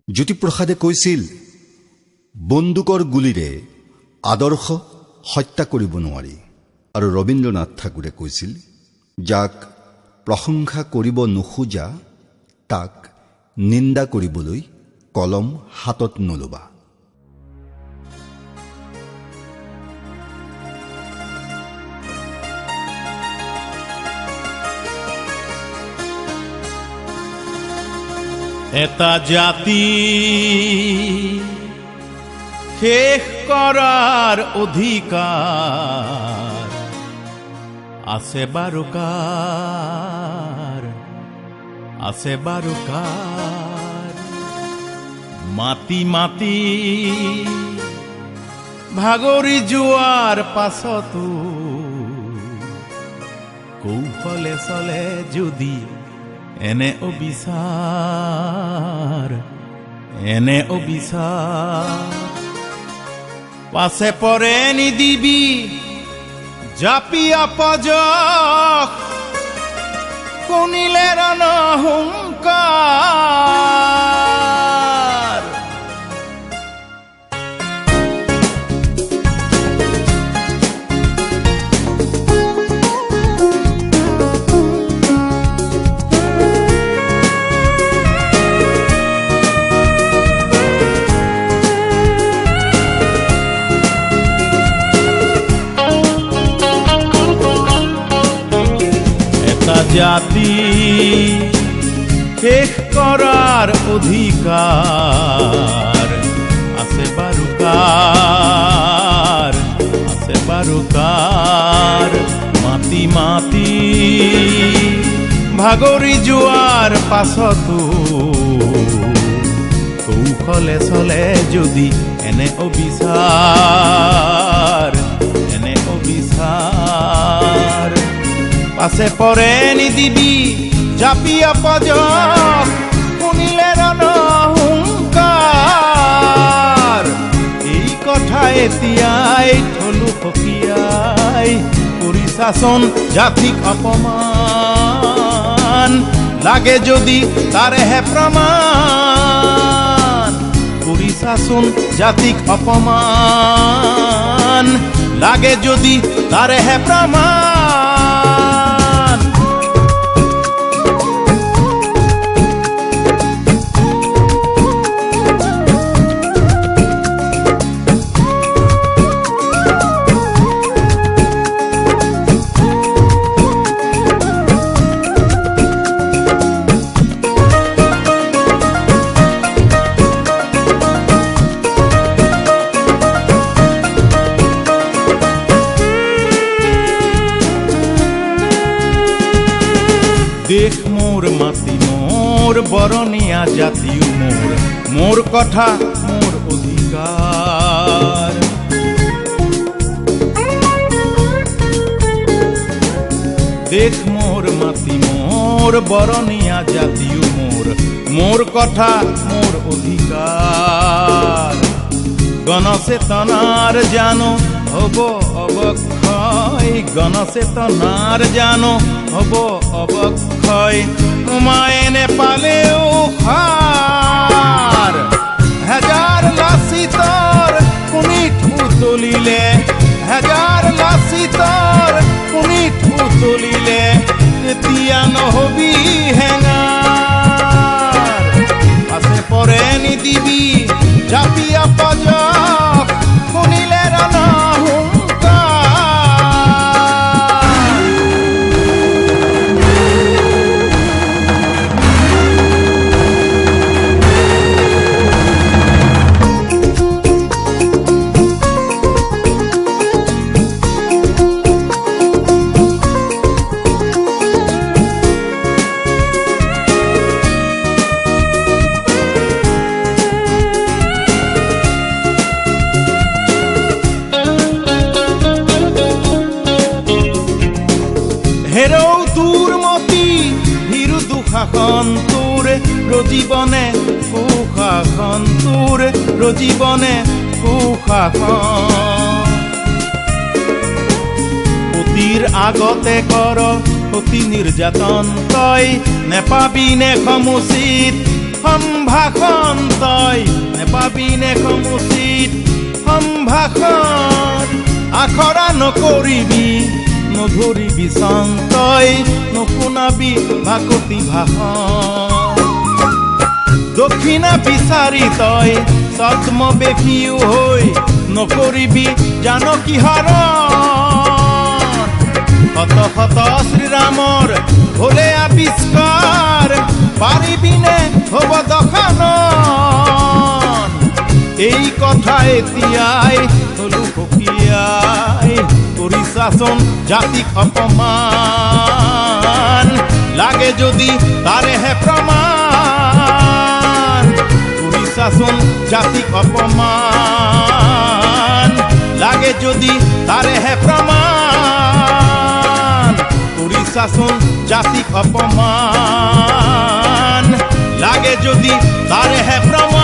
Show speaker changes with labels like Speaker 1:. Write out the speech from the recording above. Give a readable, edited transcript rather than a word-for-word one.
Speaker 1: জ্যোতিপ্ৰসাদে কৈছিল, বন্দুকৰ গুলীৰে আদৰ্শ হত্যা কৰিব নোৱাৰি। আৰু ৰবীন্দ্ৰনাথ ঠাকুৰে কৈছিল, যাক প্ৰশংসা কৰিব নোখোজা তাক নিন্দা কৰিবলৈ কলম হাতত নলবা।
Speaker 2: এটা জাতি শেষ কৰাৰ অধিকাৰ আছে বাৰু কাৰ, আছে বাৰু কাৰ। মাতি মাতি ভাগৰি যোৱাৰ পাছতো কৌশলে চলে যদি এনে অবিচাৰ, এনে অবিচাৰ। পাছে পৰে নিদিবি জাপিয়া পজক, শুনিলে ৰণহুংকাৰ। জাতি শেষ কৰাৰ অধিকাৰ আছে বাৰু কাৰ, আছে বাৰু কাৰ। মাতি মাতি ভাগৰি যোৱাৰ পাছতো কৌশলে চলে যদি এনে অবিচাৰ, এনে অবিচাৰ। পাছে পৰে নিদিবি জাপিয়া পজক, শুনিলে ৰণহুংকাৰ। এই কথা এতিয়াই থলো সকীয়াই, কৰিছাচোন জাতিক অপমান। লাগে যদি তাৰেহে প্ৰমাণ, কৰিছাচোন জাতিক অপমান। লাগে যদি তাৰেহে প্ৰমাণ। দেশ মোৰ, মাটি মোৰ, বৰণীয়া জাতিও মোৰ, মোৰ কথা মোৰ অধিকাৰ। দেশ মোৰ, মাটি মোৰ, বৰণীয়া জাতিও মোৰ, মোৰ কথা মোৰ অধিকাৰ। গণচেতনাৰ জানো হব অৱক্ষয়, গণচেতনাৰ জানো হব অৱক্ষয়। উমায়ে নেপালেও সাৰ, হেজাৰ লাচিতৰ কুণিত উতলিলে, হেজাৰ লাচিতৰ কুণিত উতলিলে। এতিয়া নহবি হেঙাৰ, আছে পৰে নিদিবি জাপিয়া পজক, শুনিলে ৰণহুংকাৰ। হেৰৌ তোৰ মতি ভীৰু দুঃশাসন তোৰ, ৰজীৱনে কুশাসন তোৰ, ৰজীৱনে কুশাসন। পতিৰ আগতে কৰ অতি নিৰ্যাতন, তই নেপাবি নে সমুচিত সম্ভাষণ তই। সমুচিত সম্ভাষণ আখৰা নকৰিবি নধৰিবি চং তই নুশুনাবি ভাকতি ভাষণ দক্ষিণা বিচাৰি তই ছদ্মবেশীও হৈ নকৰিবি জানকী হৰণ শত শত শ্ৰীৰামৰ হলে আৱিষ্কাৰ পাৰিবিনে হ'ব দশানন এই কথা এতিয়াই হলো সকীয়াই কৰিছাচোন জাতিক অপমান লাগে যদি তাৰেহে প্ৰমাণ কৰিছাচোন জাতিক অপমান লাগে যদি তাৰেহে প্ৰমাণ কৰিছাচোন জাতিক অপমান লাগে যদি তাৰেহে প্ৰমাণ